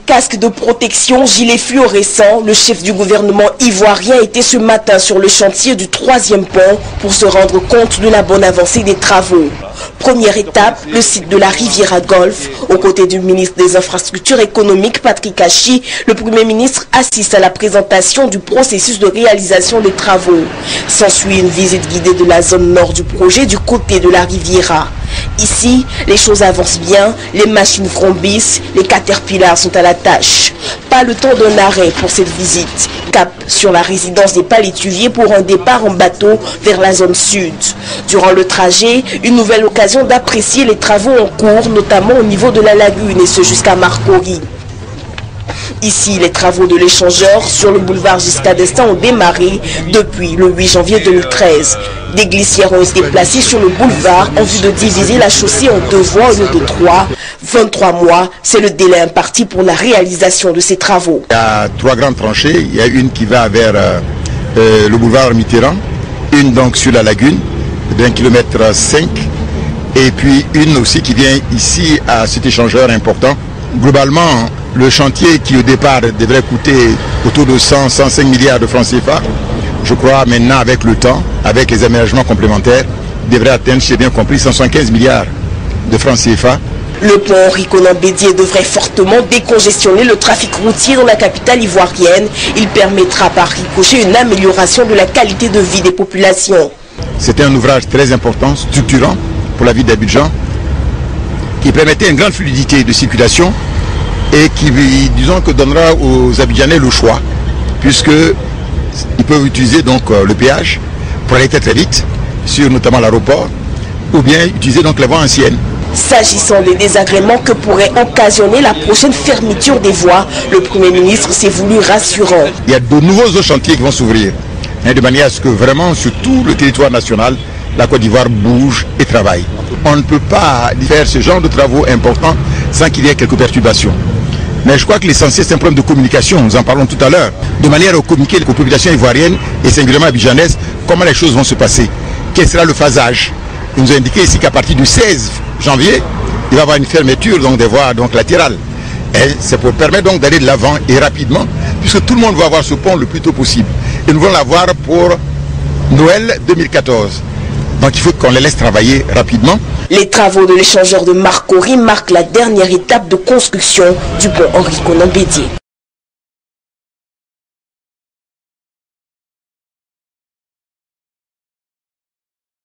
Casque de protection, gilet fluorescent, le chef du gouvernement ivoirien était ce matin sur le chantier du 3e pont pour se rendre compte de la bonne avancée des travaux. Première étape, le site de la Riviera Golf. Aux côtés du ministre des Infrastructures économiques, Patrick Achi, le Premier ministre assiste à la présentation du processus de réalisation des travaux. S'ensuit une visite guidée de la zone nord du projet du côté de la Riviera. Ici, les choses avancent bien, les machines vrombissent, les caterpillars sont à la tâche. Pas le temps d'un arrêt pour cette visite. Cap sur la résidence des palétuviers pour un départ en bateau vers la zone sud. Durant le trajet, une nouvelle occasion d'apprécier les travaux en cours, notamment au niveau de la lagune et ce jusqu'à Marcory. Ici, les travaux de l'échangeur sur le boulevard Giscard d'Estaing ont démarré depuis le 8 janvier 2013. Des glissières ont été placées sur le boulevard en vue de diviser la chaussée en 2 voies au lieu de 3. 23 mois, c'est le délai imparti pour la réalisation de ces travaux. Il y a 3 grandes tranchées. Il y a une qui va vers le boulevard Mitterrand, une donc sur la lagune d'1,5 km, et puis une aussi qui vient ici à cet échangeur important. Globalement, le chantier qui au départ devrait coûter autour de 100-105 milliards de francs CFA, je crois maintenant avec le temps, avec les aménagements complémentaires, devrait atteindre, j'ai bien compris, 175 milliards de francs CFA. Le pont Henri Konan Bédié devrait fortement décongestionner le trafic routier dans la capitale ivoirienne. Il permettra par ricochet une amélioration de la qualité de vie des populations. C'était un ouvrage très important, structurant pour la ville d'Abidjan, qui permettait une grande fluidité de circulation et qui, disons, que donnera aux Abidjanais le choix, puisqu'ils peuvent utiliser donc le péage pour aller très vite, sur notamment l'aéroport, ou bien utiliser donc la voie ancienne. S'agissant des désagréments que pourrait occasionner la prochaine fermeture des voies, le Premier ministre s'est voulu rassurant. Il y a de nouveaux autres chantiers qui vont s'ouvrir, de manière à ce que vraiment sur tout le territoire national, la Côte d'Ivoire bouge et travaille. On ne peut pas faire ce genre de travaux importants sans qu'il y ait quelques perturbations. Mais je crois que l'essentiel, c'est un problème de communication, nous en parlons tout à l'heure, de manière à communiquer aux populations ivoiriennes et singulièrement abidjanaises comment les choses vont se passer. Quel sera le phasage? Il nous a indiqué ici qu'à partir du 16 janvier, il va y avoir une fermeture donc, des voies latérales. Et c'est pour permettre donc d'aller de l'avant et rapidement, puisque tout le monde va avoir ce pont le plus tôt possible. Et nous voulons l'avoir pour Noël 2014. Donc il faut qu'on les laisse travailler rapidement. Les travaux de l'échangeur de Marcory marquent la dernière étape de construction du pont Henri Konan Bédié.